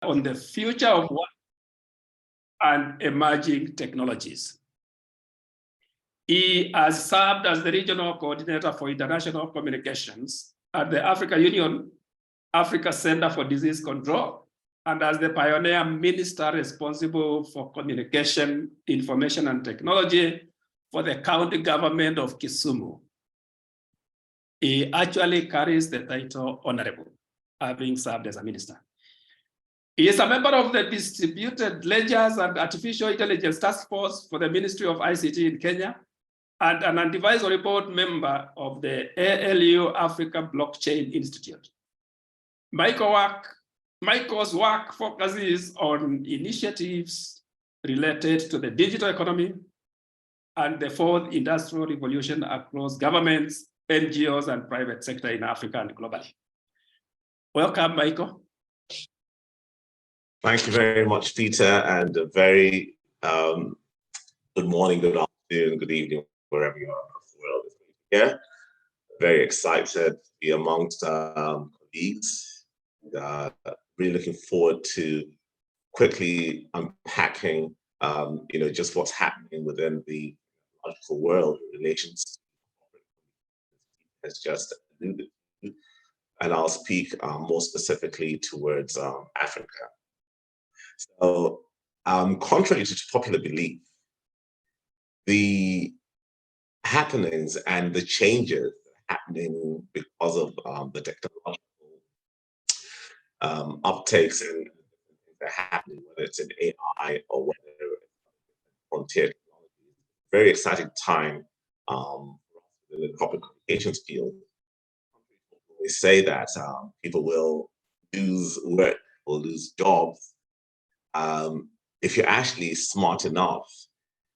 on the future of work and emerging technologies. He has served as the regional coordinator for international communications at the Africa Union, Africa Center for Disease Control, and as the pioneer minister responsible for communication, information, and technology for the county government of Kisumu. He actually carries the title honorable, having served as a minister. He is a member of the Distributed Ledgers and Artificial Intelligence Task Force for the Ministry of ICT in Kenya, and an advisory board member of the ALU Africa Blockchain Institute. Michael's work focuses on initiatives related to the digital economy and the fourth industrial revolution across governments, NGOs, and private sector in Africa and globally. Welcome, Michael. Thank you very much, Peter, and a very good morning, good afternoon, good evening, wherever you are across the world. Yeah, very excited to be amongst colleagues. Really looking forward to quickly unpacking, just what's happening within the technological world in relations as just alluded to, and I'll speak more specifically towards Africa. So, contrary to popular belief, the happenings and the changes happening because of the technological uptakes and that are happening, whether it's in AI or whether it's frontier technology, very exciting time in the corporate communications field. We say that people will lose work or lose jobs if you're actually smart enough.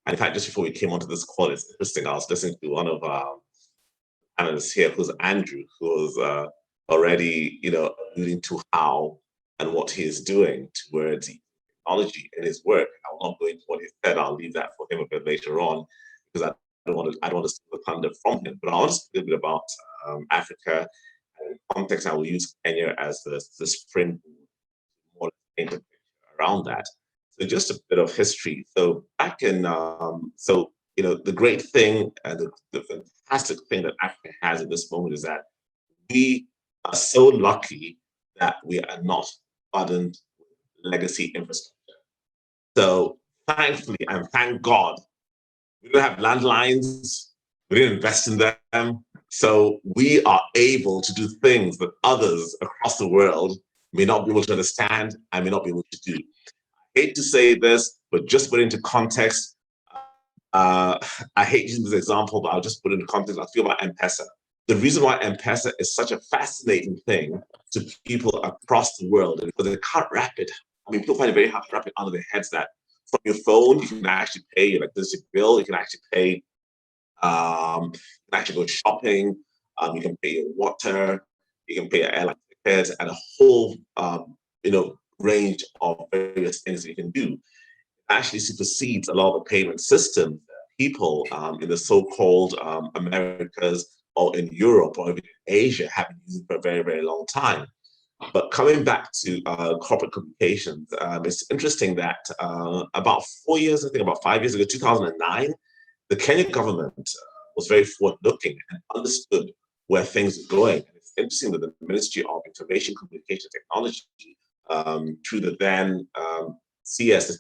And in fact, just before we came onto this call, it's interesting. I was listening to one of our analysts here, who's Andrew, who was already, alluding to how and what he is doing towards technology in his work. I will not go into what he said. I'll leave that for him a bit later on, because I don't want to steal the thunder from him. But I want to speak a bit about Africa and in context. I will use Kenya as the springboard, more around that. So just a bit of history. So back in, the great thing and the fantastic thing that Africa has at this moment is that we are so lucky that we are not burdened with legacy infrastructure. So thankfully, and thank God, we don't have landlines, we didn't invest in them. So we are able to do things that others across the world may not be able to understand and may not be able to do. I hate to say this, but just put it into context. I hate using this example, but I'll just put it into context. I feel about M-Pesa. The reason why M-Pesa is such a fascinating thing to people across the world is because they can't wrap it. I mean, people find it very hard to wrap it under their heads that from your phone, you can actually pay your electricity bill, you can actually pay, you can actually go shopping, you can pay your water, you can pay your airline tickets, and a whole, range of various things that you can do. It actually supersedes a lot of the payment systems that people in the so-called Americas or in Europe or even in Asia have been using for a very, very long time. But coming back to corporate communications, it's interesting that about 4 years, I think about 5 years ago, 2009, the Kenyan government was very forward-looking and understood where things were going. And it's interesting that the Ministry of Information Communication Technology, through the then CS,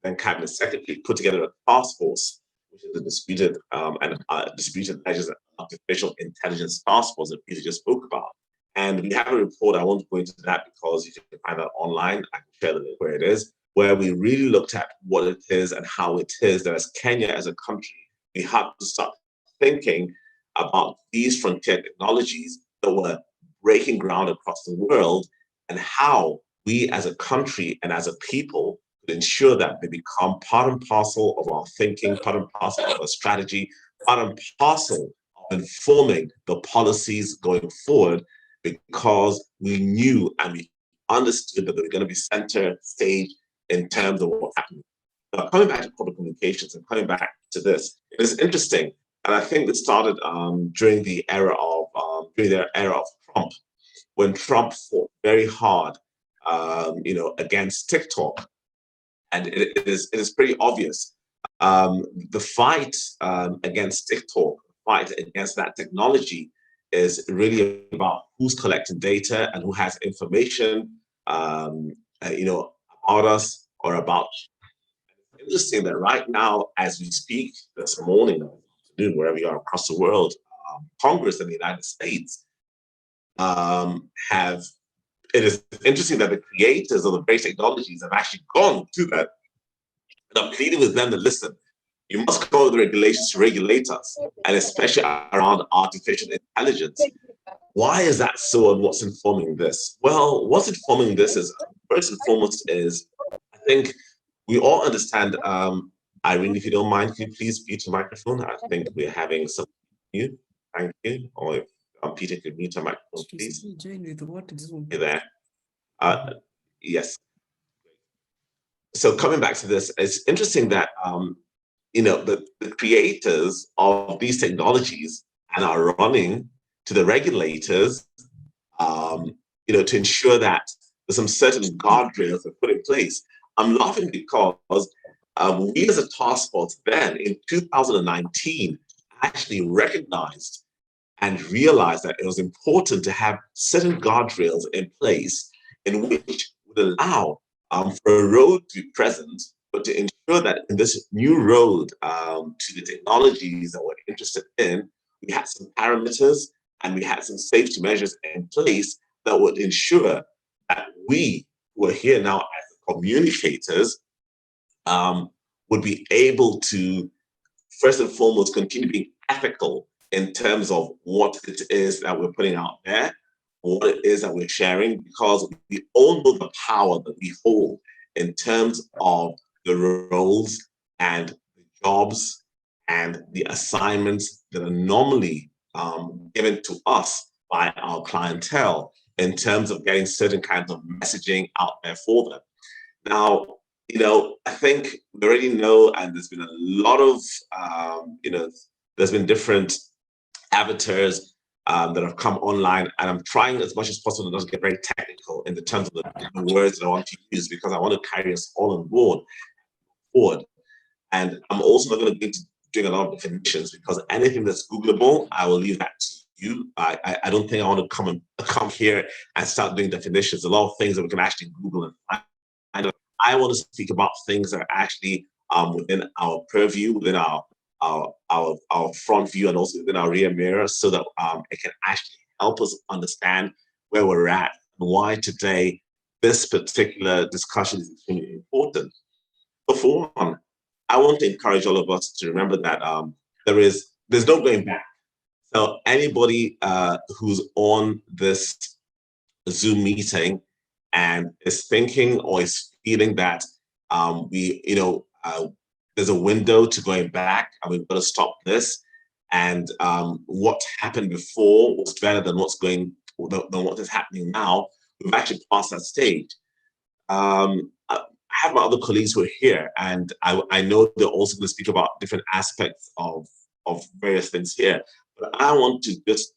then Cabinet Secretary, put together a task force, which is the Distributed Ledgers and Artificial Intelligence Task Force that Peter just spoke about. And we have a report, I won't go into that because you can find that online, I can share the link where it is, where we really looked at what it is and how it is that as Kenya, as a country, we have to start thinking about these frontier technologies that were breaking ground across the world and how we as a country and as a people could ensure that they become part and parcel of our thinking, part and parcel of our strategy, part and parcel of informing the policies going forward, because we knew and we understood that they were going to be center stage in terms of what's happening. Now, coming back to public communications and coming back to this, it is interesting, and I think this started during the era of Trump, when Trump fought very hard against TikTok. And it is pretty obvious. The fight against TikTok, fight against that technology, is really about who's collecting data and who has information, about us or about. Interesting that right now, as we speak, this morning, afternoon, wherever you are across the world, Congress in the United States have. It is interesting that the creators of the very technologies have actually gone to that. And I'm pleading with them to listen. You must come up with regulations to regulate us, and especially around artificial intelligence. Why is that so, and what's informing this? Well, what's informing this is, first and foremost, is I think we all understand. Irene, if you don't mind, could you please mute your microphone? I think we're having some mute. Thank you. Or if Peter could mute your microphone, please. Hey there. Yes. So coming back to this, it's interesting that the creators of these technologies and are running to the regulators, to ensure that there's some certain guardrails are put in place. I'm laughing because we as a task force then in 2019 actually recognized and realized that it was important to have certain guardrails in place in which would allow for a road to be present, but to ensure that in this new road to the technologies that we're interested in, we had some parameters and we had some safety measures in place that would ensure that we who are here now as communicators would be able to, first and foremost, continue being ethical in terms of what it is that we're putting out there, what it is that we're sharing, because we all know the power that we hold in terms of the roles and the jobs and the assignments that are normally given to us by our clientele in terms of getting certain kinds of messaging out there for them. Now, I think we already know, and there's been a lot of, there's been different avatars that have come online, and I'm trying as much as possible not to get very technical in the terms of the words that I want to use, because I want to carry us all on board forward. And I'm also not going to get into doing a lot of definitions, because anything that's Googleable, I will leave that to you. I don't think I want to come here and start doing definitions. A lot of things that we can actually Google and find. I want to speak about things that are actually within our purview, within our front view, and also within our rear mirror, so that it can actually help us understand where we're at and why today this particular discussion is extremely important. But for one, I want to encourage all of us to remember that there's no going back. So anybody who's on this Zoom meeting and is thinking or is feeling that there's a window to going back and we've got to stop this, and what happened before was better than what is happening now, we've actually passed that stage. I have my other colleagues who are here, and I know they're also going to speak about different aspects of various things here, but I want to just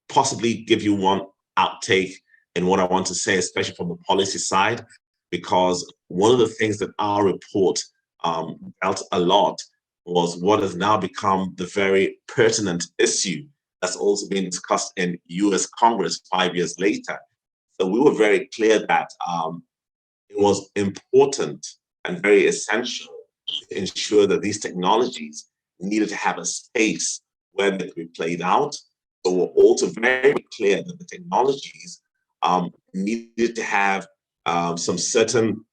possibly give you one outtake in what I want to say, especially from the policy side, because one of the things that our report dealt a lot was what has now become the very pertinent issue that's also being discussed in US Congress 5 years later. So we were very clear that it was important and very essential to ensure that these technologies needed to have a space where they could be played out. But we're also very clear that the technologies needed to have some certain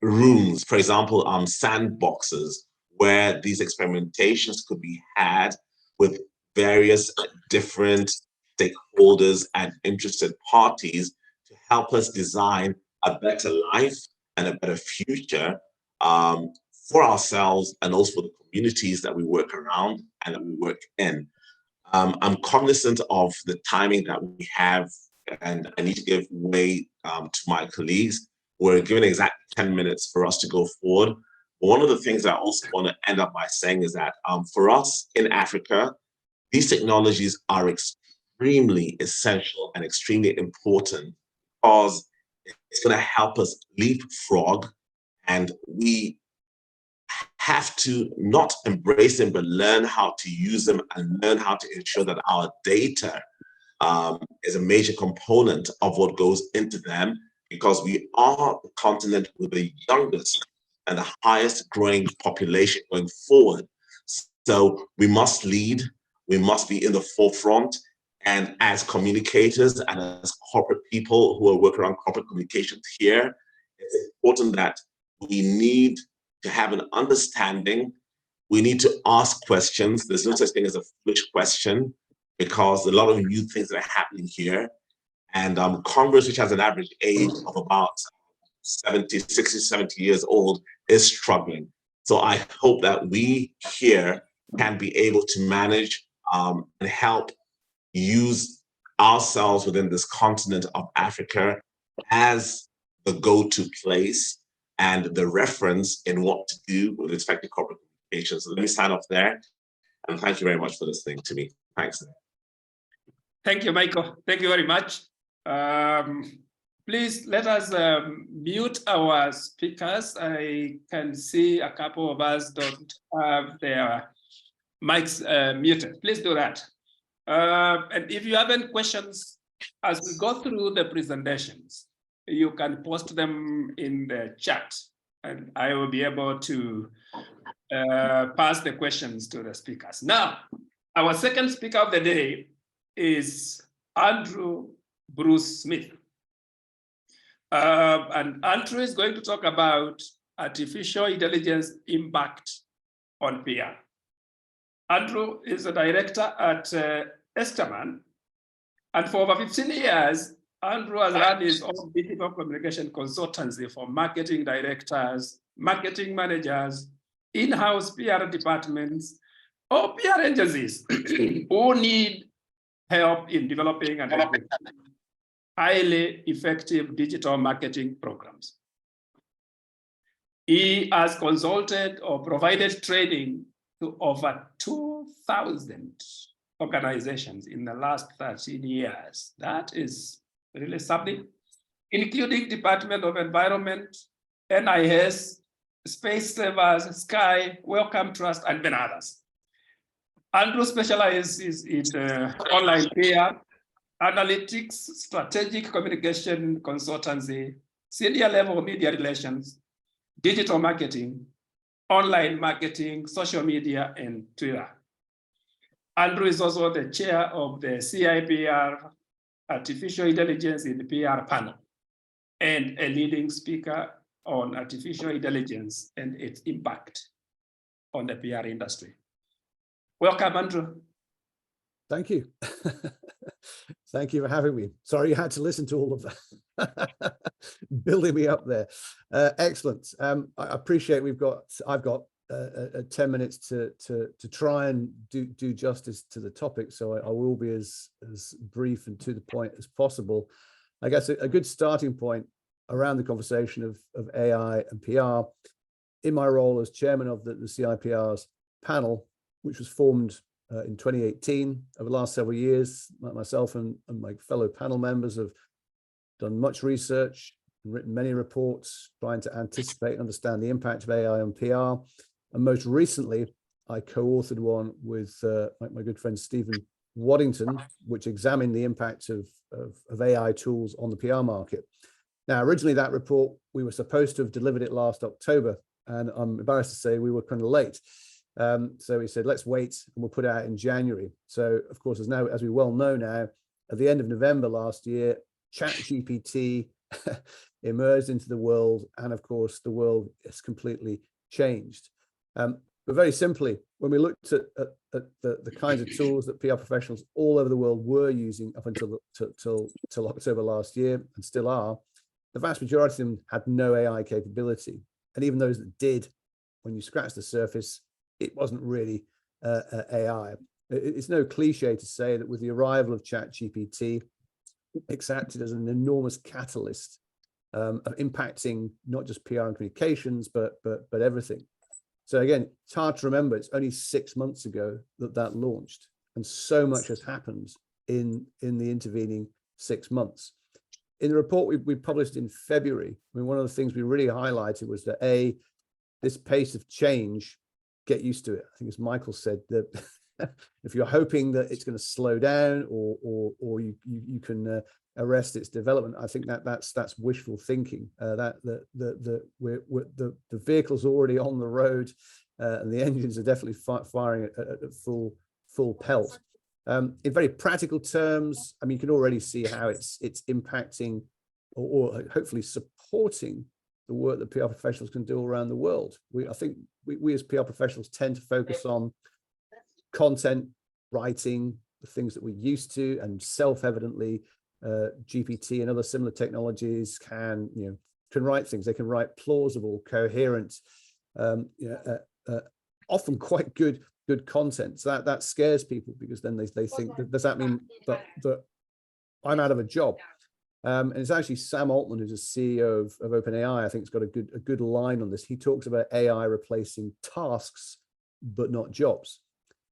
rooms, for example, sandboxes, where these experimentations could be had with various different stakeholders and interested parties to help us design a better life and a better future for ourselves and also for the communities that we work around and that we work in. I'm cognizant of the timing that we have, and I need to give way to my colleagues. We're given exactly 10 minutes for us to go forward. But one of the things I also want to end up by saying is that for us in Africa, these technologies are extremely essential and extremely important because it's going to help us leapfrog, and we have to not embrace them, but learn how to use them and learn how to ensure that our data is a major component of what goes into them, because we are the continent with the youngest and the highest growing population going forward. So we must lead, we must be in the forefront. And as communicators and as corporate people who are working around corporate communications here, it's important that we need to have an understanding. We need to ask questions. There's no such thing as a foolish question, because a lot of new things that are happening here. And Congress, which has an average age of about 60, 70 years old, is struggling. So I hope that we here can be able to manage and help use ourselves within this continent of Africa as the go-to place and the reference in what to do with respect to corporate communications. So let me sign off there. And thank you very much for listening to me. Thanks. Thank you, Michael. Thank you very much. Please let us mute our speakers. I can see a couple of us don't have their mics muted. Please do that. And if you have any questions as we go through the presentations, you can post them in the chat, and I will be able to pass the questions to the speakers. Now, our second speaker of the day is Andrew Bruce Smith. And Andrew is going to talk about artificial intelligence impact on PR. Andrew is a director at Esterman, and for over 15 years, Andrew has run his own digital communication consultancy for marketing directors, marketing managers, in-house PR departments, or PR agencies who need help in developing and highly effective digital marketing programs. He has consulted or provided training to over 2,000 organizations in the last 13 years. That is really something, including Department of Environment, NIS, Space Savers, Sky, Wellcome Trust, and many others. Andrew specializes in online PR, analytics, strategic communication consultancy, senior level media relations, digital marketing, online marketing, social media, and Twitter. Andrew is also the chair of the CIPR Artificial Intelligence in the PR panel and a leading speaker on artificial intelligence and its impact on the PR industry. Welcome, Andrew. Thank you. Thank you for having me. Sorry you had to listen to all of that. Building me up there. Excellent. I appreciate I've got 10 minutes to try and do justice to the topic, so I will be as brief and to the point as possible. I guess a good starting point around the conversation of AI and PR, in my role as chairman of the CIPR's panel, which was formed in 2018. Over the last several years, myself and my fellow panel members have done much research and written many reports trying to anticipate and understand the impact of AI on PR. And most recently, I co-authored one with my good friend Stephen Waddington, which examined the impact of AI tools on the PR market. Now, originally that report, we were supposed to have delivered it last October, and I'm embarrassed to say we were kind of late. So we said, let's wait and we'll put it out in January. So of course, as we well know now, at the end of November last year, ChatGPT emerged into the world. And of course, the world has completely changed. But very simply, when we looked at the kinds of tools that PR professionals all over the world were using up until till October last year, and still are, the vast majority of them had no AI capability. And even those that did, when you scratch the surface, it wasn't really AI. It's no cliche to say that with the arrival of ChatGPT, it's acted as an enormous catalyst of impacting not just PR and communications, but everything. So again, it's hard to remember, it's only 6 months ago that launched, and so much has happened in the intervening 6 months. in the report we published in February, I mean, one of the things we really highlighted was that this pace of change, get used to it. I think as Michael said, that if you're hoping that it's going to slow down or you can arrest its development, I think that's wishful thinking. That the vehicle's already on the road, and the engines are definitely firing at full pelt. In very practical terms, I mean, you can already see how it's impacting or hopefully supporting the work that PR professionals can do around the world. I think we as PR professionals tend to focus on content writing, the things that we're used to, and self-evidently GPT and other similar technologies can write things. They can write plausible, coherent, often quite good content. So that scares people, because then they think, does that mean that I'm out of a job? And it's actually Sam Altman, who's a CEO of OpenAI, I think has got a good line on this. He talks about AI replacing tasks, but not jobs.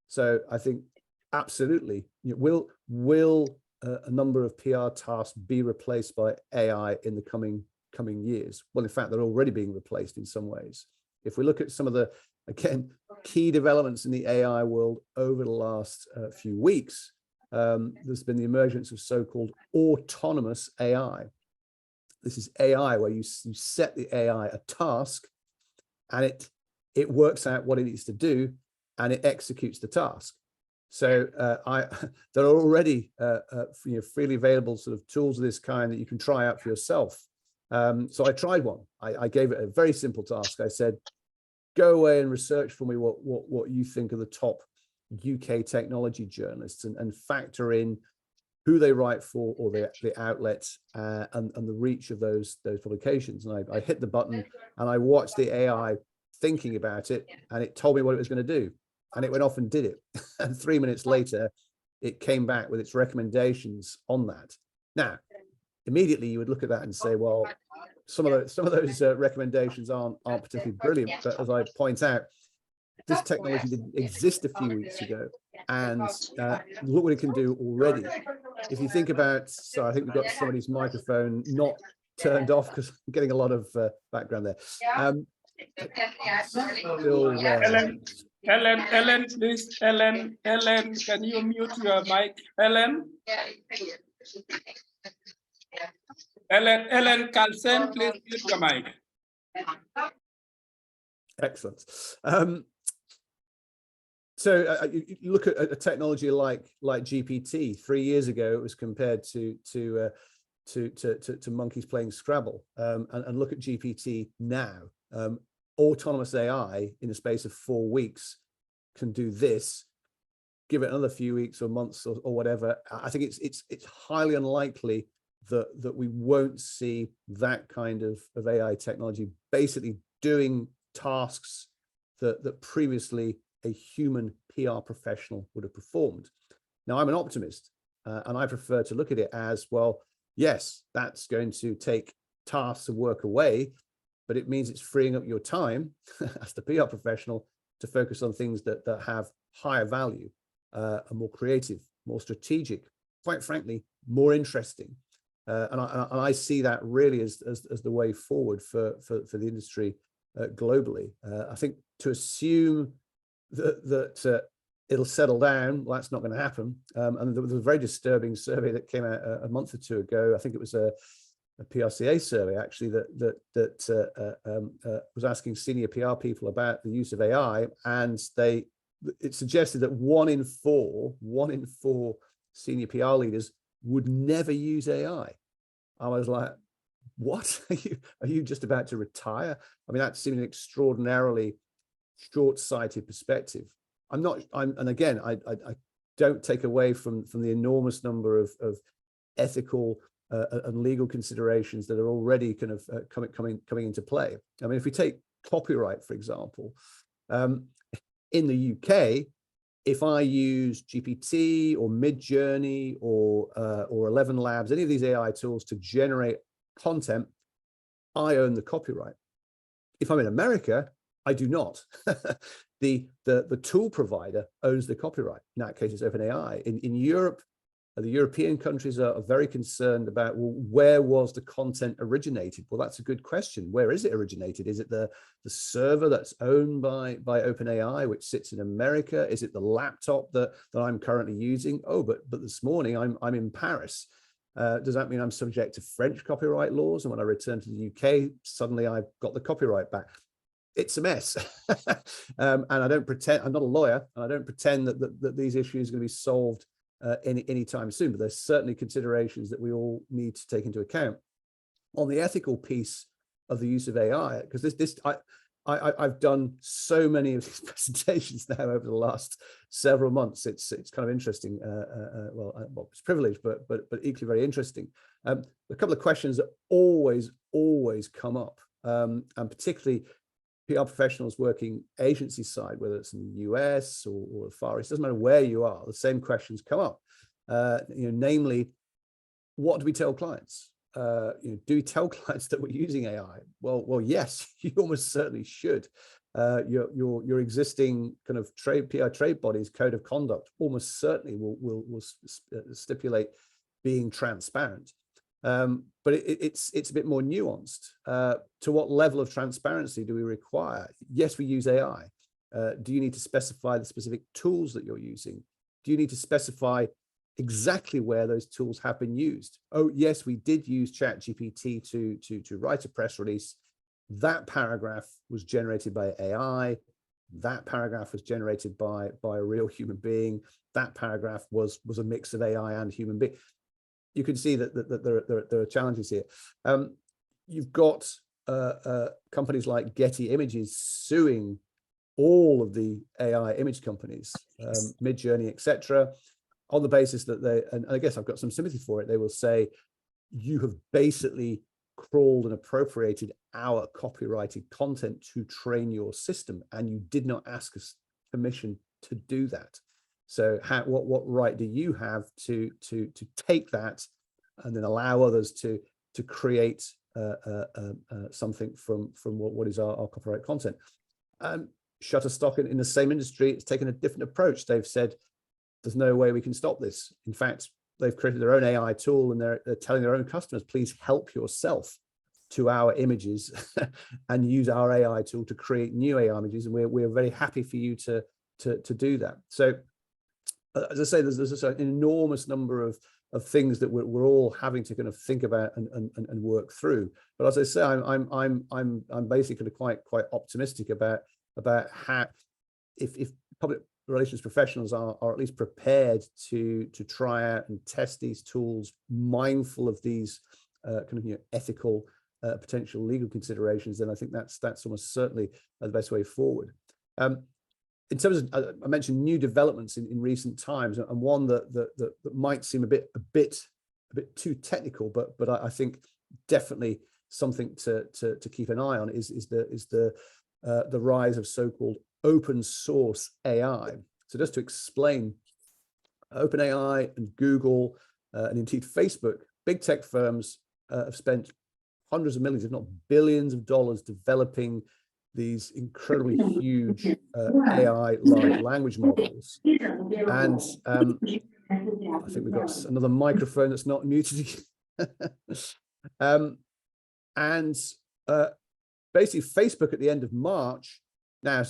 So I think absolutely, will a number of PR tasks be replaced by AI in the coming years? Well, in fact, they're already being replaced in some ways. If we look at some of the, again, key developments in the AI world over the last few weeks, there's been the emergence of so-called autonomous AI. This is AI where you set the AI a task, and it works out what it needs to do, and it executes the task. So there are already freely available sort of tools of this kind that you can try out for yourself. So I tried one. I gave it a very simple task. I said, go away and research for me what you think are the top UK technology journalists, and factor in who they write for, or the outlets, and the reach of those publications. And I hit the button, and I watched the AI thinking about it, and it told me what it was going to do, and it went off and did it. And 3 minutes later, it came back with its recommendations on that. Now, immediately you would look at that and say, well, some of those recommendations aren't particularly brilliant. But as I point out, this technology didn't exist a few weeks ago, and look what it can do already. If you think about, so I think we've got somebody's microphone not turned off because I'm getting a lot of background there. Ellen, please, Ellen, can you mute your mic, Ellen? Ellen Carlsen, please mute your mic. Excellent. So you look at a technology like GPT. 3 years ago, it was compared to monkeys playing Scrabble. And look at GPT now. Autonomous AI in the space of 4 weeks can do this. Give it another few weeks or months or whatever. I think it's highly unlikely that we won't see that kind of AI technology basically doing tasks that previously a human PR professional would have performed. Now, I'm an optimist, and I prefer to look at it as, well, yes, that's going to take tasks and work away, but it means it's freeing up your time as the PR professional to focus on things that have higher value, are more creative, more strategic, quite frankly, more interesting. And I see that really as the way forward for the industry globally. I think to assume that it'll settle down, well, that's not going to happen. And there was a very disturbing survey that came out a month or two ago. I think it was a PRCA survey, actually, that was asking senior PR people about the use of AI, and it suggested that one in four senior PR leaders would never use AI. I was like, what? Are you just about to retire? I mean, that seemed an extraordinarily short-sighted perspective. And again, I don't take away from the enormous number of ethical and legal considerations that are already kind of coming into play. I mean, if we take copyright, for example, in the UK, if I use GPT or Midjourney or 11 Labs, any of these AI tools to generate content, I own the copyright. If I'm in America, I do not. The tool provider owns the copyright. In that case, it's OpenAI. In Europe, The European countries are very concerned about, well, where was the content originated? Well, that's a good question. Where is it originated? Is it the server that's owned by OpenAI, which sits in America? Is it the laptop that I'm currently using? Oh, but this morning I'm in Paris. Does that mean I'm subject to French copyright laws? And when I return to the UK, suddenly I've got the copyright back. It's a mess. And I don't pretend, I'm not a lawyer, and I don't pretend that these issues are going to be solved any time soon, but there's certainly considerations that we all need to take into account. On the ethical piece of the use of AI, because I've done so many of these presentations now over the last several months. It's kind of interesting. Well, it's privileged, but equally very interesting. A couple of questions that always come up, and particularly PR professionals working agency side, whether it's in the US or the Far East, doesn't matter where you are, the same questions come up. Namely, what do we tell clients? Do we tell clients that we're using AI? Well, yes, you almost certainly should. Your existing kind of PR trade bodies code of conduct almost certainly will stipulate being transparent. But it's a bit more nuanced. To what level of transparency do we require? Yes, we use AI. Do you need to specify the specific tools that you're using? Do you need to specify exactly where those tools have been used? Oh, yes, we did use ChatGPT to write a press release. That paragraph was generated by AI. That paragraph was generated by a real human being. That paragraph was a mix of AI and human being. You can see that there are challenges here. You've got companies like Getty Images suing all of the AI image companies, Midjourney, etc., on the basis that and I guess I've got some sympathy for it. They will say, you have basically crawled and appropriated our copyrighted content to train your system, and you did not ask us permission to do that. So what right do you have to take that and then allow others to create something from what is our copyright content? Shutterstock in the same industry, it's taken a different approach. They've said there's no way we can stop this. In fact, they've created their own AI tool, and they're telling their own customers, please help yourself to our images and use our AI tool to create new AI images, and we're very happy for you to do that. So as I say, there's an enormous number of things that we're all having to kind of think about and work through. But as I say, I'm basically quite optimistic about how, if public relations professionals are at least prepared to try out and test these tools, mindful of these kind of ethical potential legal considerations, then I think that's almost certainly the best way forward. In terms of, I mentioned new developments in recent times, and one that might seem a bit too technical, but I think definitely something to keep an eye on is the rise of so-called open source AI. So just to explain, OpenAI and Google and indeed Facebook, big tech firms have spent hundreds of millions, if not billions of dollars developing these incredibly huge AI large language models. And I think we've got another microphone that's not muted. Basically Facebook at the end of March, now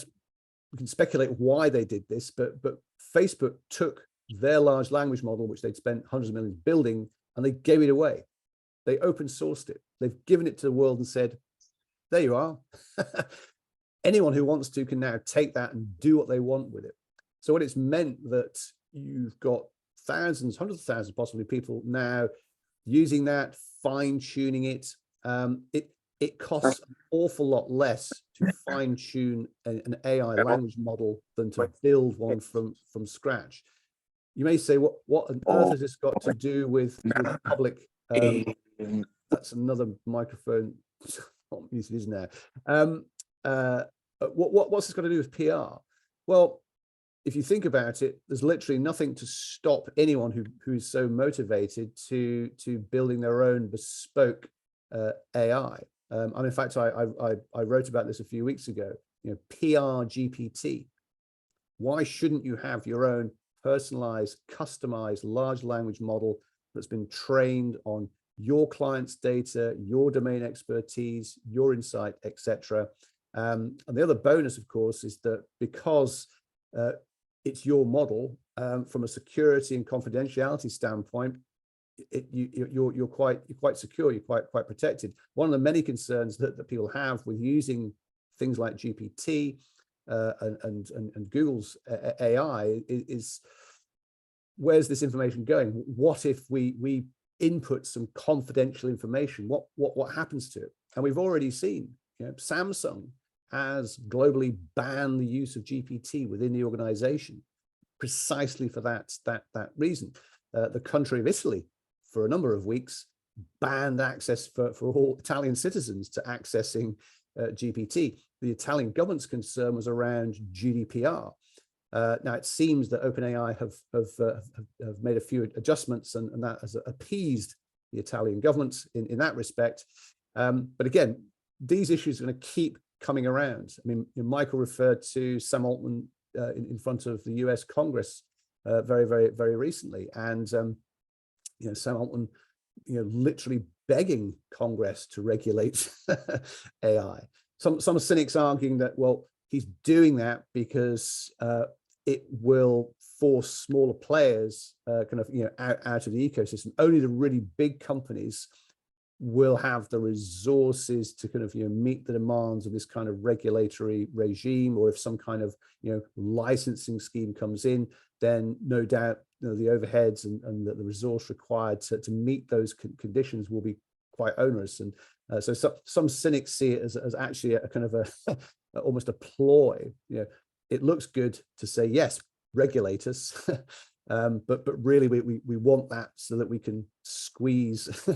we can speculate why they did this, but Facebook took their large language model, which they'd spent hundreds of millions building, and they gave it away. They open sourced it. They've given it to the world and said, there you are. Anyone who wants to can now take that and do what they want with it. So what it's meant that you've got thousands, hundreds of thousands, possibly people now using that, fine tuning it. It costs an awful lot less to fine tune an AI language model than to build one from scratch. You may say, what on earth has this got to do with public? That's another microphone. Not muted, isn't there? What's this got to do with PR? Well, if you think about it, there's literally nothing to stop anyone who's so motivated to building their own bespoke AI. And in fact, I wrote about this a few weeks ago. PR GPT. Why shouldn't you have your own personalized, customized large language model that's been trained on your client's data, your domain expertise, your insight, etc. And the other bonus, of course, is that because it's your model, from a security and confidentiality standpoint, you're quite secure, you're quite protected. One of the many concerns that people have with using things like GPT and Google's AI is where's this information going? What if we input some confidential information? What happens to it? And we've already seen, Samsung has globally banned the use of GPT within the organization, precisely for that reason. The country of Italy, for a number of weeks, banned access for all Italian citizens to accessing GPT. The Italian government's concern was around GDPR. Now it seems that OpenAI have made a few adjustments, and that has appeased the Italian government in that respect. But again, these issues are going to keep coming around. I mean, Michael referred to Sam Altman in front of the US Congress very recently, and Sam Altman, literally begging Congress to regulate AI. Some cynics arguing that, well, he's doing that because it will force smaller players out of the ecosystem. Only the really big companies will have the resources to meet the demands of this kind of regulatory regime, or if some kind of licensing scheme comes in, then no doubt the overheads and the resource required to meet those conditions will be quite onerous. And so some cynics see it as actually a kind of almost a ploy. It looks good to say, yes, regulate us, but really we want that so that we can squeeze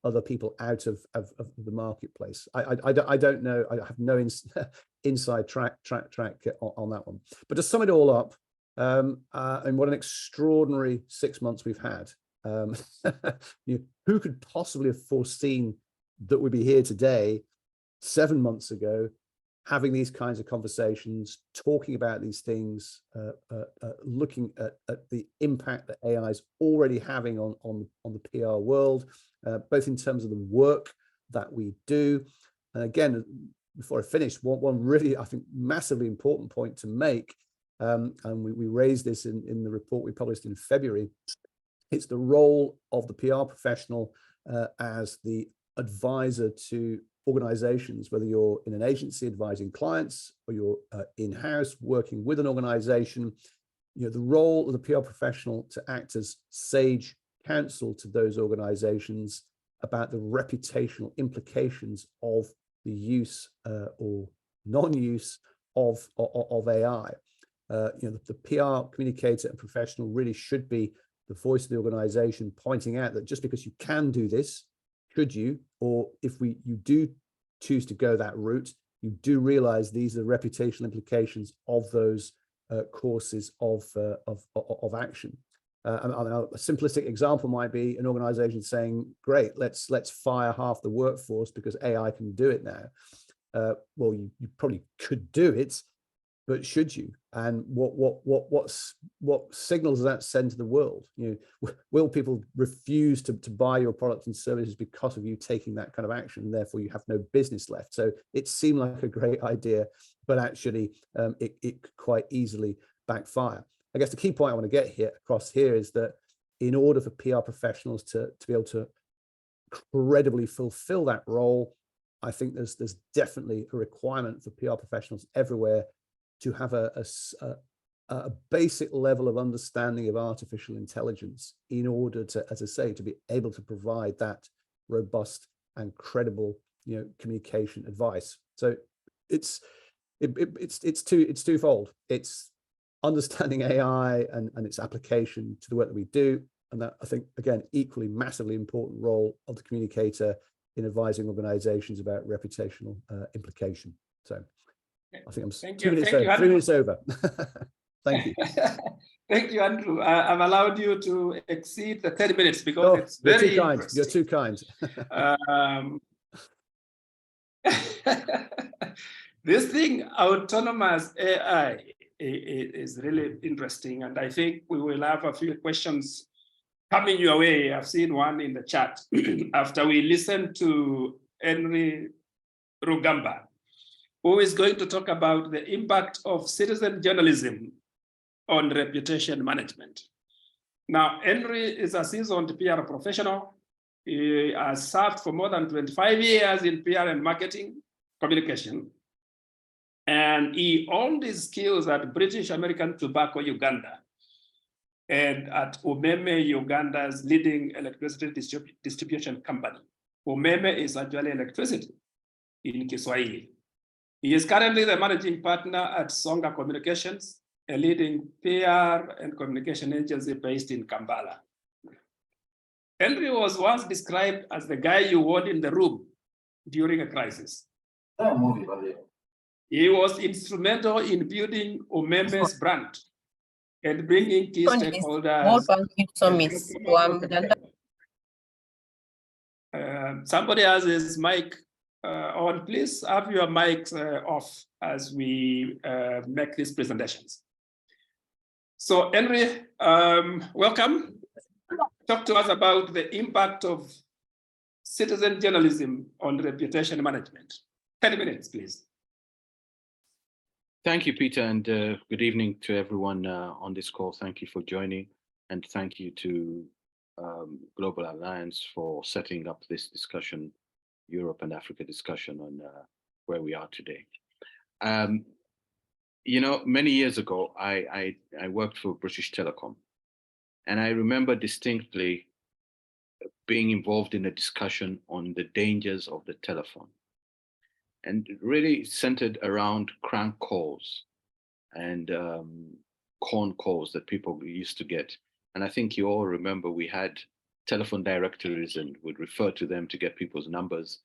other people out of the marketplace. I don't know. I have no inside track on that one. But to sum it all up, and what an extraordinary 6 months we've had. Who could possibly have foreseen that we'd be here today, 7 months ago, having these kinds of conversations, talking about these things, looking at the impact that AI is already having on the PR world, both in terms of the work that we do. And again, before I finish, one really, I think, massively important point to make, and we raised this in the report we published in February. It's the role of the PR professional as the advisor to organizations, whether you're in an agency advising clients or you're in-house working with an organization. The role of the PR professional to act as sage counsel to those organizations about the reputational implications of the use or non-use of AI. The PR communicator and professional really should be the voice of the organization, pointing out that just because you can do this, should you, or if you do choose to go that route, you do realize these are reputational implications of those courses of action. A simplistic example might be an organization saying, great, let's fire half the workforce because AI can do it now. Well, you probably could do it, but should you? And what signals does that send to the world? Will people refuse to buy your products and services because of you taking that kind of action, and therefore you have no business left? So it seemed like a great idea, but actually it could quite easily backfire. I guess the key point I want to get across here is that in order for PR professionals to be able to credibly fulfill that role, I think there's definitely a requirement for PR professionals everywhere to have a basic level of understanding of artificial intelligence in order to, as I say, to be able to provide that robust and credible, communication advice. So it's twofold. It's understanding AI and its application to the work that we do, and that, I think, again, equally massively important role of the communicator in advising organizations about reputational implication. So I think I'm 3 minutes over. Thank you. Thank you, Andrew. I've allowed you to exceed the 30 minutes because it's very interesting. You're too kind. This thing, autonomous AI, is really interesting. And I think we will have a few questions coming your way. I've seen one in the chat after we listen to Henry Rugamba, who is going to talk about the impact of citizen journalism on reputation management. Now, Henry is a seasoned PR professional. He has served for more than 25 years in PR and marketing communication. And he honed his skills at British American Tobacco Uganda and at Umeme, Uganda's leading electricity distribution company. Umeme is actually electricity in Kiswahili. He is currently the managing partner at Songa Communications, a leading PR and communication agency based in Kampala. Henry was once described as the guy you want in the room during a crisis. He was instrumental in building Umeme's brand and bringing key stakeholders. Somebody has his mic on. Please have your mics off as we make these presentations. So Henry, welcome. Talk to us about the impact of citizen journalism on reputation management. 10 minutes, please. Thank you, Peter, and good evening to everyone on this call. Thank you for joining, and thank you to Global Alliance for setting up this discussion, Europe and Africa discussion on where we are today. You know, many years ago, I worked for British Telecom, and I remember distinctly being involved in a discussion on the dangers of the telephone, and really centered around crank calls and con calls that people used to get. And I think you all remember we had telephone directories and would refer to them to get people's numbers.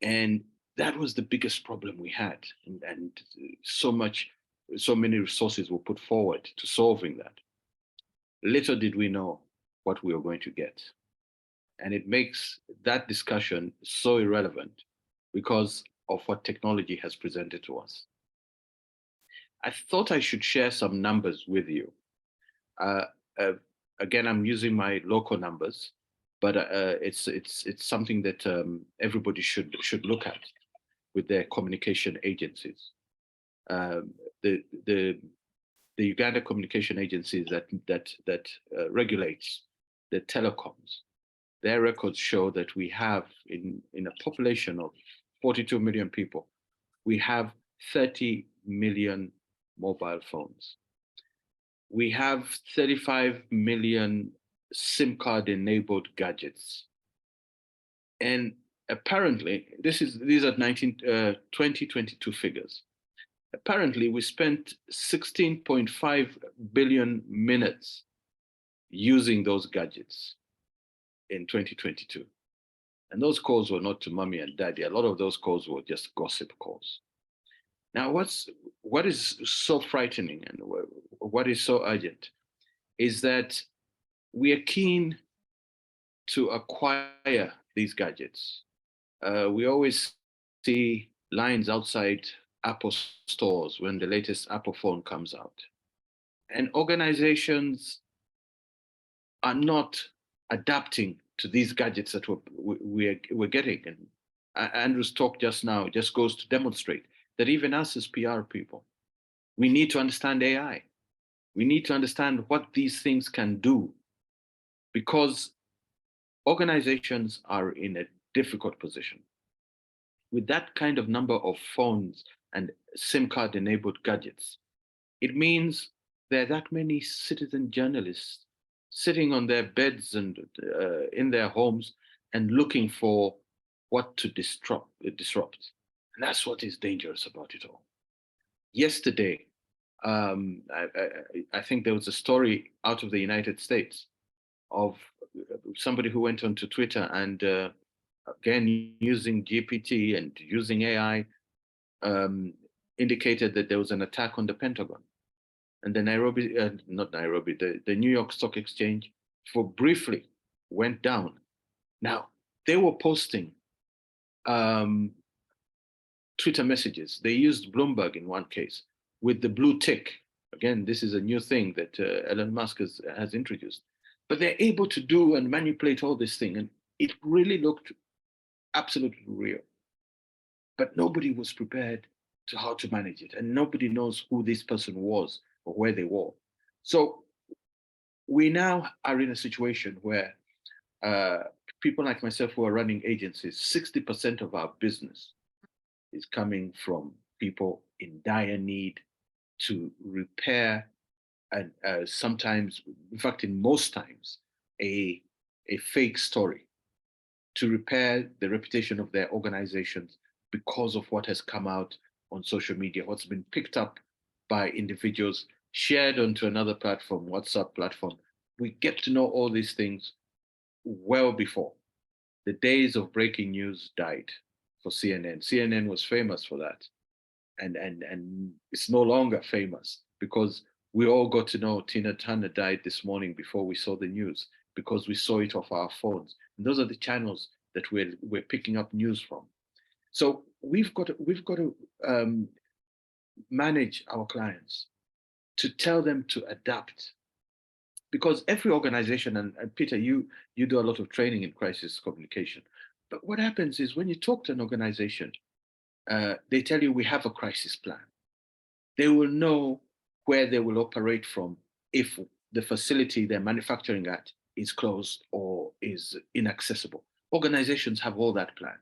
And that was the biggest problem we had. And so many resources were put forward to solving that. Little did we know what we were going to get. And it makes that discussion so irrelevant because of what technology has presented to us. I thought I should share some numbers with you. Again, I'm using my local numbers, but it's something that everybody should look at with their communication agencies. The Uganda Communication Agencies that regulates the telecoms, their records show that we have in a population of 42 million people, we have 30 million mobile phones. We have 35 million SIM card enabled gadgets. And apparently, these are 2022 figures. Apparently, we spent 16.5 billion minutes using those gadgets in 2022. And those calls were not to mommy and daddy. A lot of those calls were just gossip calls. Now, what is so frightening and what is so urgent is that we are keen to acquire these gadgets. We always see lines outside Apple stores when the latest Apple phone comes out. And organizations are not adapting to these gadgets that we're getting. And Andrew's talk just now just goes to demonstrate that even us as PR people, we need to understand AI. We need to understand what these things can do, because organizations are in a difficult position. With that kind of number of phones and SIM card enabled gadgets, it means there are that many citizen journalists sitting on their beds and in their homes and looking for what to disrupt. And that's what is dangerous about it all. Yesterday, I think there was a story out of the United States of somebody who went onto Twitter and again, using GPT and using AI, indicated that there was an attack on the Pentagon. And the the New York Stock Exchange briefly went down. Now, they were posting Twitter messages. They used Bloomberg in one case with the blue tick, Again, this is a new thing that Elon Musk has introduced. But they're able to do and manipulate all this thing. And it really looked absolutely real. But nobody was prepared to how to manage it. And nobody knows who this person was or where they were. So we now are in a situation where people like myself who are running agencies, 60% of our business is coming from people in dire need to repair and sometimes, in fact, in most times, a fake story to repair the reputation of their organizations because of what has come out on social media, what's been picked up by individuals, shared onto another platform, WhatsApp platform. We get to know all these things well before. The days of breaking news died for CNN. CNN was famous for that. And it's no longer famous because we all got to know Tina Turner died this morning before we saw the news, because we saw it off our phones. And those are the channels that we're picking up news from. So we've got to manage our clients, to tell them to adapt, because every organization, and Peter, you do a lot of training in crisis communication. But what happens is when you talk to an organization, they tell you we have a crisis plan. They will know where they will operate from if the facility they're manufacturing at is closed or is inaccessible. Organizations have all that plan,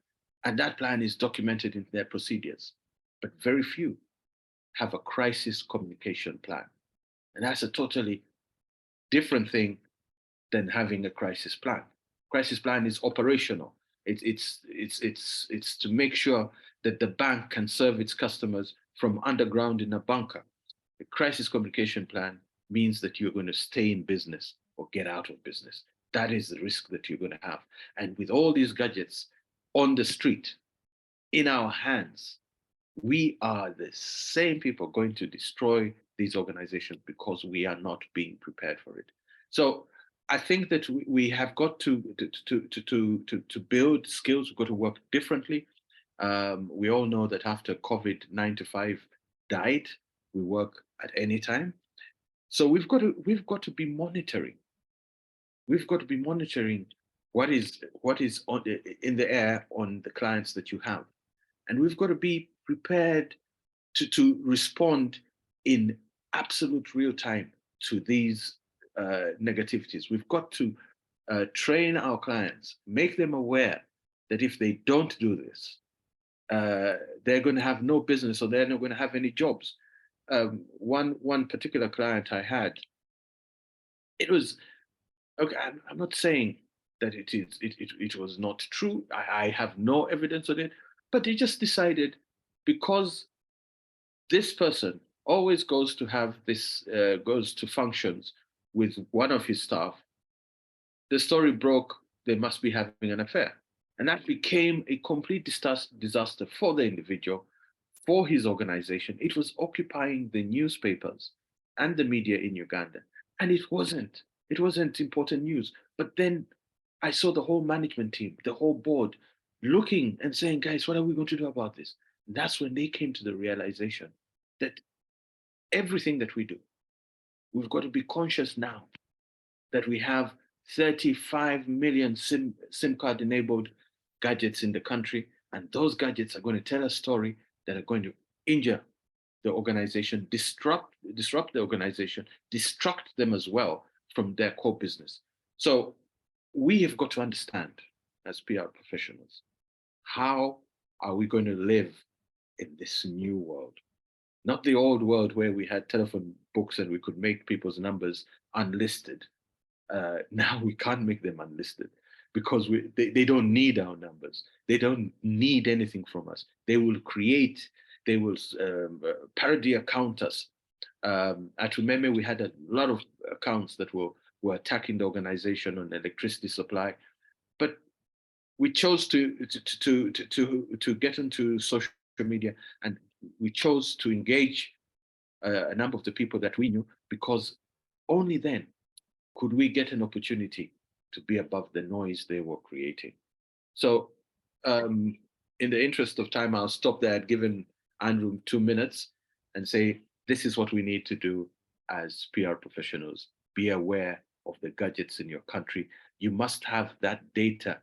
and that plan is documented in their procedures, but very few have a crisis communication plan. And that's a totally different thing than having a crisis plan. Crisis plan is operational. It's to make sure that the bank can serve its customers from underground in a bunker. A crisis communication plan means that you're going to stay in business or get out of business. That is the risk that you're going to have. And with all these gadgets on the street, in our hands, we are the same people going to destroy these organizations because we are not being prepared for it. So I think that we have got to build skills. We've got to work differently. We all know that after COVID, 9 to 5 died. We work at any time. So we've got to be monitoring. We've got to be monitoring what is in the air on the clients that you have, and we've got to be prepared to respond in absolute real time to these negativities. We've got to train our clients, make them aware that if they don't do this, they're going to have no business, or they're not going to have any jobs. One particular client I had, it was okay. I'm not saying that it was not true. I have no evidence of it, but they just decided, because this person always goes to functions with one of his staff. The story broke, they must be having an affair. And that became a complete disaster for the individual, for his organization. It was occupying the newspapers and the media in Uganda. And it wasn't important news. But then I saw the whole management team, the whole board, looking and saying, guys, what are we going to do about this? And that's when they came to the realization that everything that we do, we've got to be conscious now that we have 35 million SIM card enabled gadgets in the country, and those gadgets are going to tell a story that are going to injure the organization, disrupt the organization, distract them as well from their core business. So we have got to understand, as PR professionals, how are we going to live in this new world? Not the old world where we had telephone books and we could make people's numbers unlisted. Now we can't make them unlisted because they don't need our numbers. They don't need anything from us. They will parody account us. At Umeme, we had a lot of accounts that were attacking the organization on electricity supply, but we chose to get into social media, and we chose to engage a number of the people that we knew, because only then could we get an opportunity to be above the noise they were creating. So in the interest of time, I'll stop there. I'd given Andrew 2 minutes and say, this is what we need to do as PR professionals, be aware of the gadgets in your country. You must have that data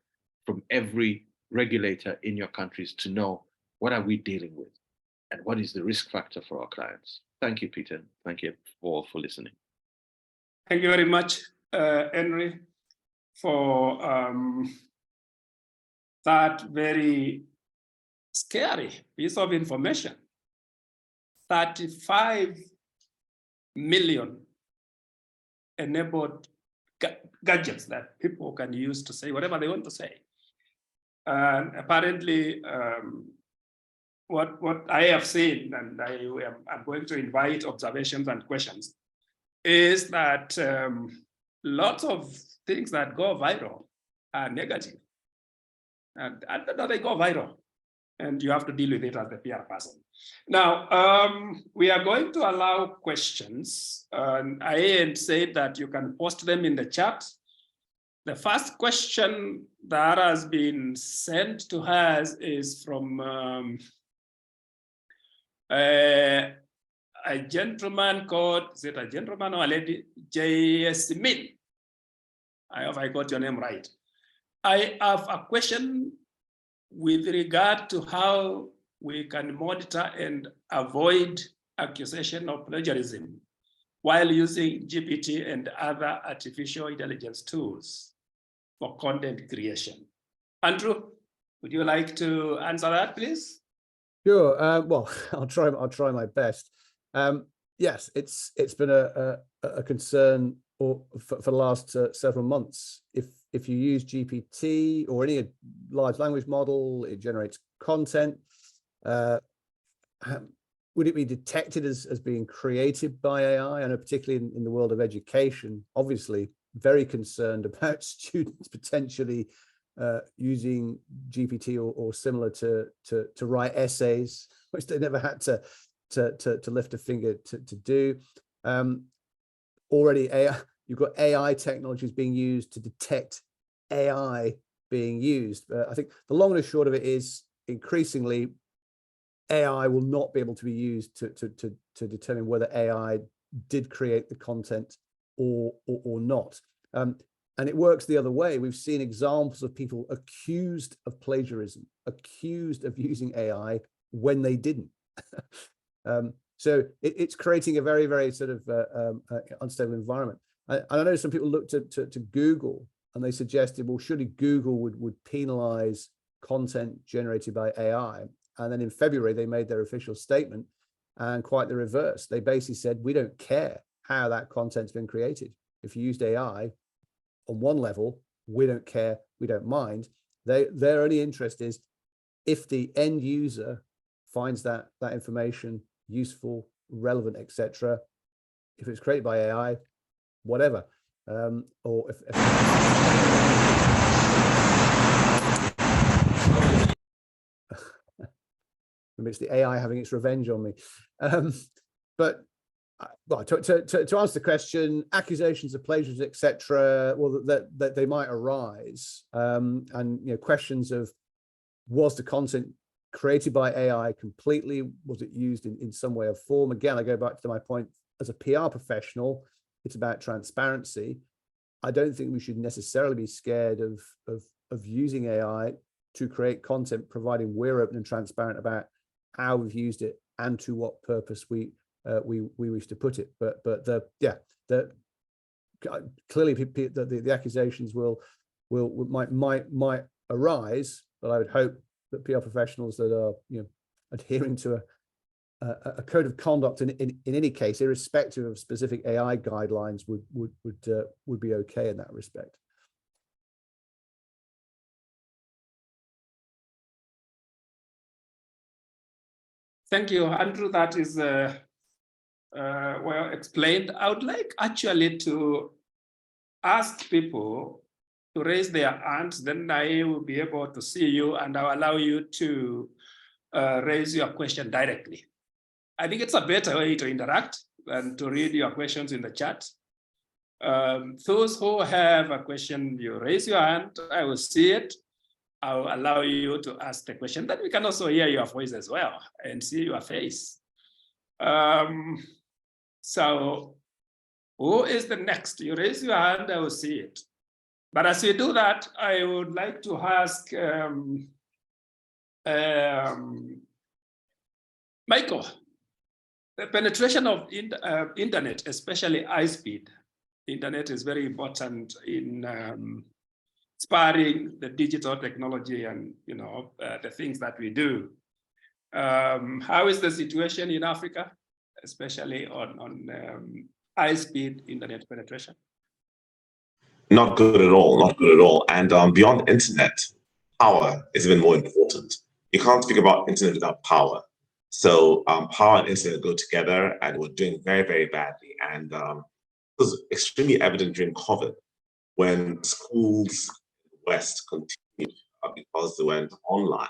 from every regulator in your countries to know what are we dealing with and what is the risk factor for our clients. Thank you, Peter. Thank you all for listening. Thank you very much, Henry, for that very scary piece of information. 35 million enabled gadgets that people can use to say whatever they want to say. And apparently, what I have seen, and I'm going to invite observations and questions, is that lots of things that go viral are negative. And they go viral, and you have to deal with it as the PR person. Now, we are going to allow questions. I said that you can post them in the chat. The first question that has been sent to us is from a gentleman called, is it a gentleman or a lady? J.S. Min. I hope I got your name right. I have a question with regard to how we can monitor and avoid accusation of plagiarism while using GPT and other artificial intelligence tools for content creation. Andrew, would you like to answer that, please? Sure. Well, I'll try my best. Yes, it's been a concern for the last several months. If you use GPT or any large language model, it generates content. Would it be detected as being created by AI? I know particularly in the world of education, obviously very concerned about students potentially using GPT or similar to write essays, which they never had to lift a finger to do. Already AI, you've got AI technologies being used to detect AI being used. I think the long and the short of it is increasingly AI will not be able to be used to determine whether AI did create the content or not. And it works the other way. We've seen examples of people accused of plagiarism, accused of using AI when they didn't. So it's creating a very, very sort of unstable environment. And I know some people looked to Google and they suggested, well, surely Google would penalize content generated by AI. And then in February, they made their official statement and quite the reverse. They basically said, we don't care how that content's been created. If you used AI on one level, we don't care, we don't mind. Their only interest is if the end user finds that information useful, relevant, etc. If it's created by AI, whatever. Or if it's the AI having its revenge on me. But well, to answer the question, accusations of plagiarism, etc. Well, that they might arise, and questions of was the content created by AI completely? Was it used in some way or form? Again, I go back to my point as a PR professional. It's about transparency. I don't think we should necessarily be scared of using AI to create content, providing we're open and transparent about how we've used it and to what purpose we wish to put it. But clearly the accusations might arise. But I would hope that PR professionals that are adhering to a code of conduct in any case, irrespective of specific AI guidelines, would be okay in that respect. Thank you, Andrew. That is well explained. I would like actually to ask people to raise their hands, then I will be able to see you and I'll allow you to raise your question directly. I think it's a better way to interact than to read your questions in the chat. Those who have a question, you raise your hand, I will see it. I'll allow you to ask the question. Then we can also hear your voice as well and see your face. So Who is the next? You raise your hand, I will see it. But as you do that, I would like to ask Michael, the penetration of internet, especially high speed internet, is very important in inspiring the digital technology and the things that we do. How is the situation in Africa, especially on high speed internet penetration? Not good at all, not good at all. And beyond internet, power is even more important. You can't speak about internet without power. So power and internet go together, and we're doing very, very badly. And it was extremely evident during COVID when schools in the West continued because they went online.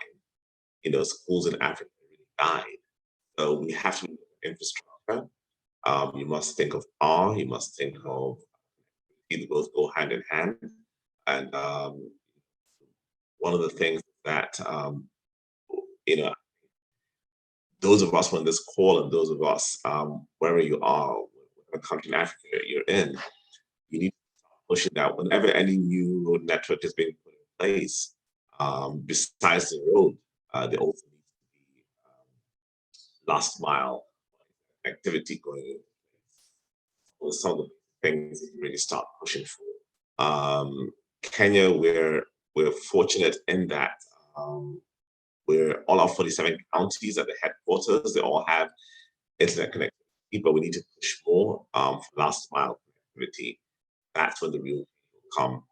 Schools in Africa really died. So we have to look at infrastructure. You must think of power. You must think of they both go hand in hand. And one of the things that those of us on this call and those of us wherever you are, whatever country in Africa you're in, you need to start pushing that whenever any new road network is being put in place. Besides the road, there also needs to be last mile activity going in. Well, some of the things that you really start pushing for. Kenya, we're fortunate in that we're all our 47 counties at the headquarters, they all have internet connectivity, but we need to push more for last mile connectivity. That's when the real will come.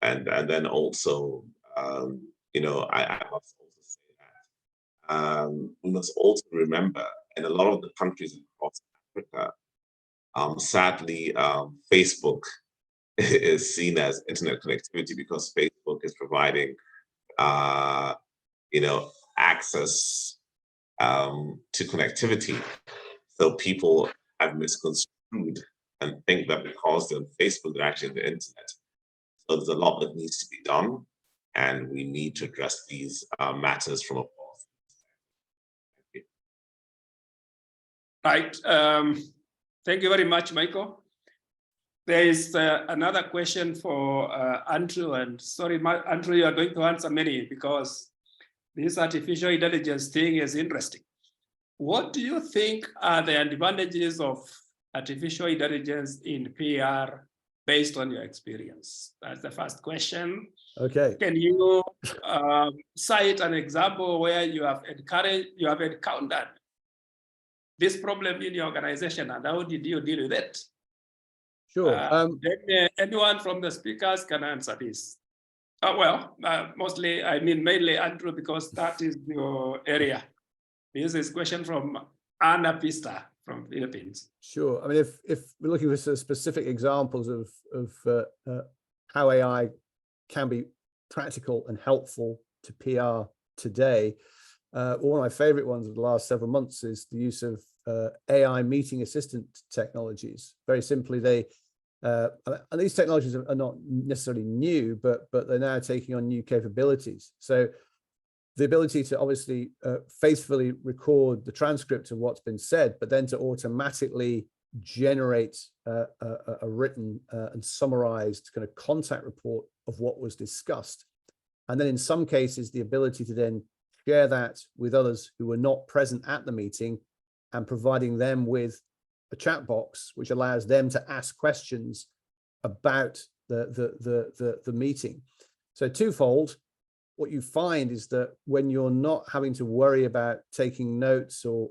And then also, I must also say that we must also remember in a lot of the countries across Africa, sadly, Facebook is seen as internet connectivity because Facebook is providing, access to connectivity. So people have misconstrued and think that because they're on Facebook, they're actually on the internet. So there's a lot that needs to be done, and we need to address these matters from a policy perspective. Right. Thank you very much, Michael. There is another question for Andrew, and sorry, Andrew, you are going to answer many because this artificial intelligence thing is interesting. What do you think are the advantages of artificial intelligence in PR based on your experience? That's the first question. Okay. Can you cite an example where you have encountered this problem in your organization, and how did you deal with it? Sure. Then anyone from the speakers can answer this. Mainly Andrew, because that is your area. This is a question from Ana Pista from Philippines. Sure. I mean, if we're looking for some specific examples of how AI can be practical and helpful to PR today, one of my favorite ones of the last several months is the use of AI meeting assistant technologies. Very simply, and these technologies are not necessarily new, but they're now taking on new capabilities. So the ability to obviously faithfully record the transcript of what's been said, but then to automatically generate a written and summarized kind of contact report of what was discussed. And then in some cases, the ability to then share that with others who were not present at the meeting and providing them with a chat box, which allows them to ask questions about the meeting. So twofold, what you find is that when you're not having to worry about taking notes or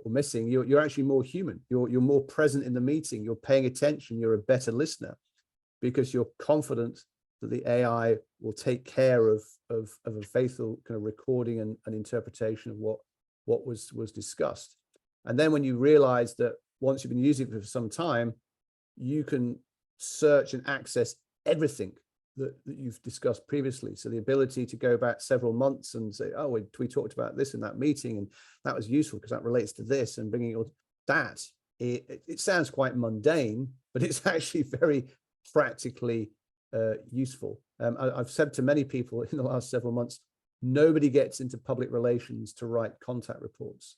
missing, you're actually more human. You're more present in the meeting. You're paying attention. You're a better listener because you're confident that the AI will take care of a faithful kind of recording and interpretation of what was discussed. And then when you realize that once you've been using it for some time, you can search and access everything that you've discussed previously. So the ability to go back several months and say, oh, we talked about this in that meeting, and that was useful because that relates to this, and bringing all that, it sounds quite mundane, but it's actually very practically useful. I've said to many people in the last several months, nobody gets into public relations to write contact reports.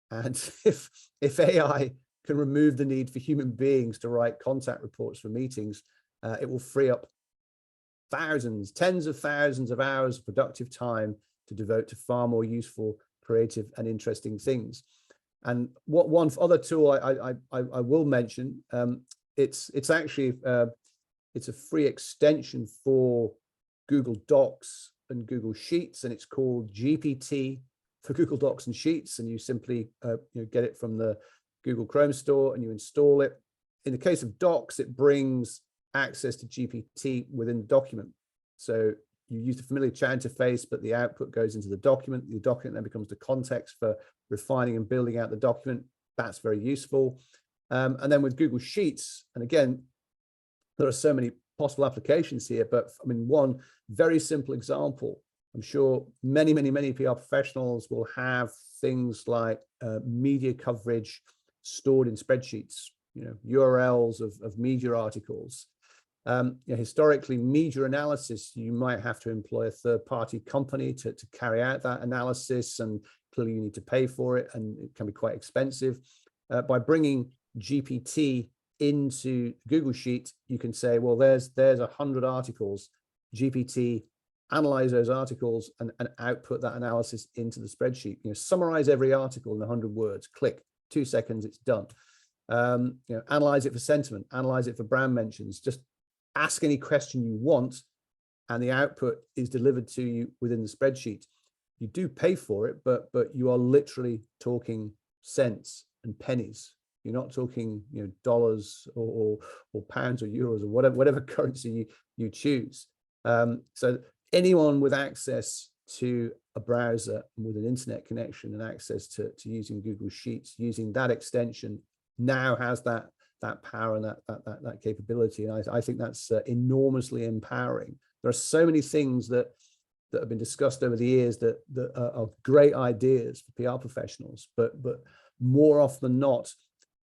And if AI can remove the need for human beings to write contact reports for meetings, it will free up thousands, tens of thousands of hours of productive time to devote to far more useful, creative, and interesting things. And what one other tool I will mention, it's actually it's a free extension for Google Docs and Google Sheets, and it's called GPT for Google Docs and Sheets. And you simply get it from the Google Chrome store and you install it. In the case of Docs, it brings access to GPT within the document. So you use the familiar chat interface, but the output goes into the document. The document then becomes the context for refining and building out the document. That's very useful. And then with Google Sheets, and again, there are so many possible applications here, but I mean, one very simple example, I'm sure many PR professionals will have things like media coverage stored in spreadsheets, URLs of media articles. Historically, media analysis, you might have to employ a third-party company to carry out that analysis, and clearly you need to pay for it, and it can be quite expensive. By bringing GPT into Google Sheet, you can say, well, there's 100 articles. GPT, analyze those articles and output that analysis into the spreadsheet. Summarize every article in 100 words. Click, 2 seconds, it's done. Analyze it for sentiment. Analyze it for brand mentions. Just ask any question you want, and the output is delivered to you within the spreadsheet. You do pay for it, but you are literally talking cents and pennies. You're not talking, dollars or pounds or euros or whatever currency you choose. So anyone with access to a browser with an internet connection and access to using Google Sheets, using that extension, now has that power and that capability. And I think that's enormously empowering. There are so many things that have been discussed over the years that are great ideas for PR professionals, but more often than not,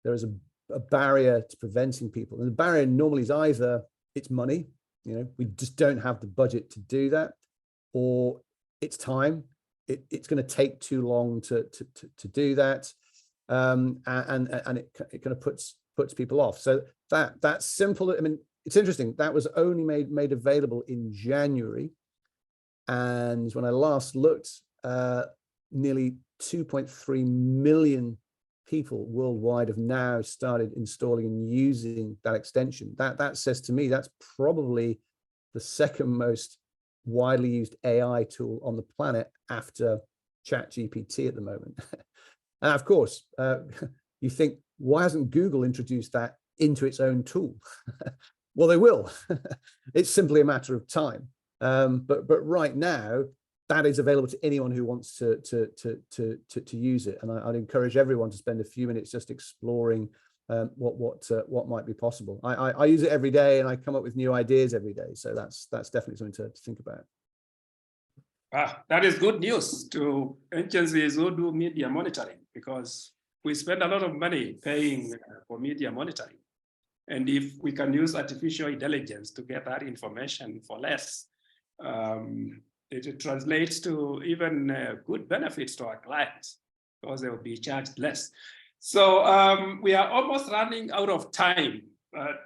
there is a barrier to preventing people. And the barrier normally is either it's money, we just don't have the budget to do that, or it's time. It's going to take too long to do that, and it kind of puts people off. So that's simple. I mean, it's interesting. That was only made available in January, and when I last looked, nearly 2.3 million people worldwide have now started installing and using that extension. That says to me that's probably the second most widely used AI tool on the planet after ChatGPT at the moment. And of course, you think, why hasn't Google introduced that into its own tool? Well, they will. It's simply a matter of time. But right now, that is available to anyone who wants to use it. And I'd encourage everyone to spend a few minutes just exploring what might be possible. I use it every day, and I come up with new ideas every day. So that's definitely something to think about. That is good news to agencies who do media monitoring, because we spend a lot of money paying for media monitoring. And if we can use artificial intelligence to get that information for less, it translates to even good benefits to our clients, because they will be charged less. So we are almost running out of time.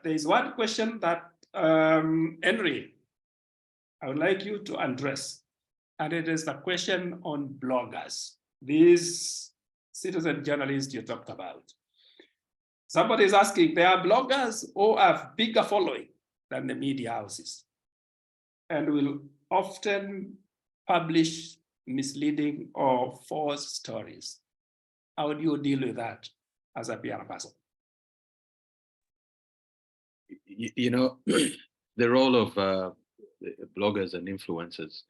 There's one question that, Henry, I would like you to address, and it is the question on bloggers, these citizen journalists you talked about. Somebody is asking, there are bloggers who have bigger following than the media houses and will often publish misleading or false stories. How do you deal with that as a PR person? The role of bloggers and influencers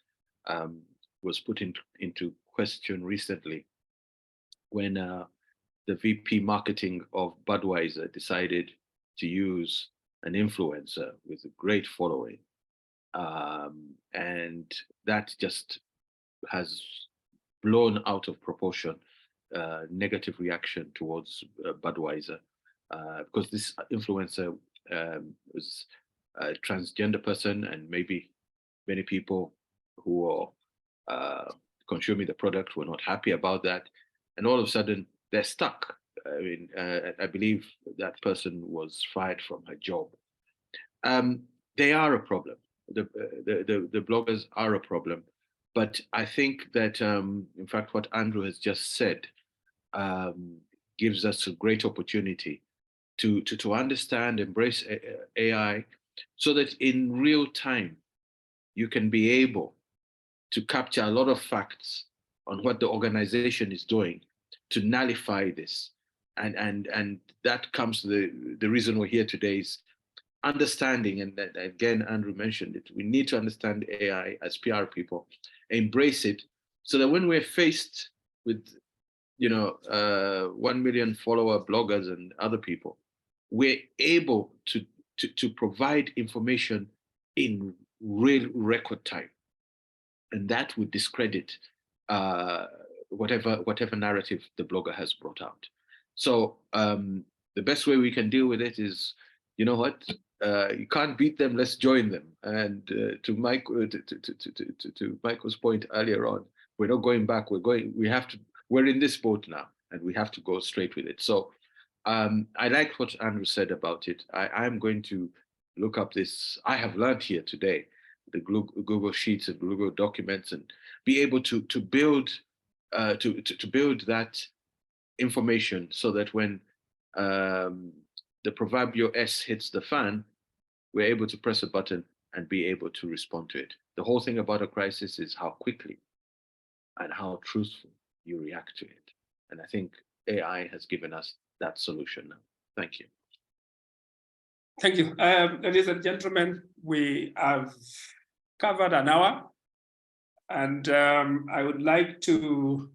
was put into question recently when the VP marketing of Budweiser decided to use an influencer with a great following. And that just has blown out of proportion negative reaction towards Budweiser, because this influencer was a transgender person, and maybe many people who are consuming the product were not happy about that. And all of a sudden, they're stuck. I believe that person was fired from her job. They are a problem. The bloggers are a problem. But I think that, in fact, what Andrew has just said gives us a great opportunity to understand, embrace AI, so that in real time, you can be able to capture a lot of facts on what the organization is doing to nullify this. And that comes to the reason we're here today is understanding, and that, again, Andrew mentioned it, we need to understand AI as PR people, embrace it, so that when we're faced with 1 million follower bloggers and other people, we're able to provide information in real record time. And that would discredit whatever narrative the blogger has brought out. So the best way we can deal with it is, you know what, you can't beat them, let's join them. And to Michael's point earlier on, we're not going back, we're in this boat now, and we have to go straight with it. So I like what Andrew said about it. I'm going to look up this. I have learned here today the Google Sheets and Google Documents, and be able to build that information, so that when the proverbial S hits the fan, we're able to press a button and be able to respond to it. The whole thing about a crisis is how quickly and how truthful you react to it. And I think AI has given us that solution now. Thank you. Thank you. Ladies and gentlemen, we have covered an hour, and I would like to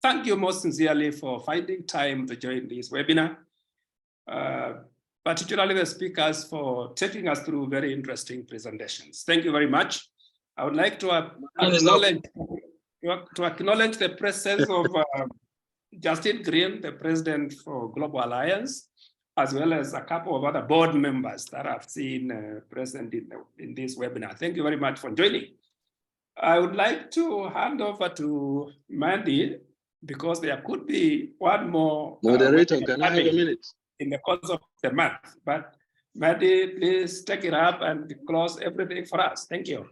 thank you most sincerely for finding time to join this webinar, particularly the speakers for taking us through very interesting presentations. Thank you very much. I would like to acknowledge the presence of Justin Green, the President for Global Alliance, as well as a couple of other board members that I've seen present in this webinar. Thank you very much for joining. I would like to hand over to Mandy, because there could be one more moderator. Can I have a minute? In the course of the month, but Mandy, please take it up and close everything for us. Thank you.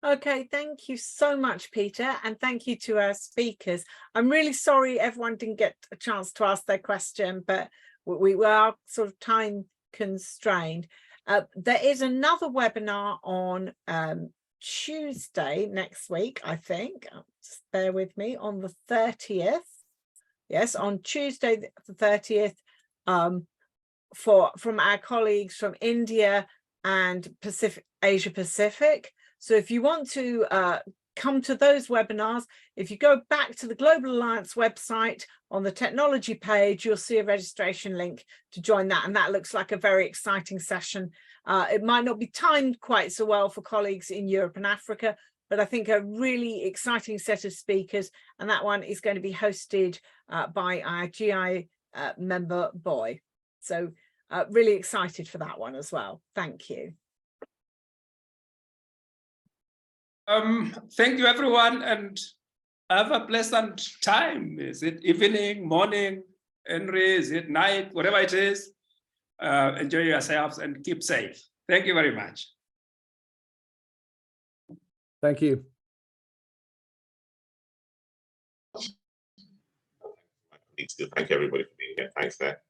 Okay, thank you so much, Peter, and thank you to our speakers. I'm really sorry everyone didn't get a chance to ask their question, but we were sort of time constrained. There is another webinar on Tuesday next week, I think. Just bear with me, on the 30th. Yes, on Tuesday the 30th, from our colleagues from India and Asia Pacific. So if you want to come to those webinars, if you go back to the Global Alliance website on the technology page, you'll see a registration link to join that. And that looks like a very exciting session. It might not be timed quite so well for colleagues in Europe and Africa, but I think a really exciting set of speakers. And that one is going to be hosted by our GI member, Boy. So really excited for that one as well. Thank you. Thank you, everyone, and have a pleasant time. Is it evening, morning, Henry? Is it night? Whatever it is, enjoy yourselves and keep safe. Thank you very much. Thank you. Thank you, everybody, for being here. Thanks there.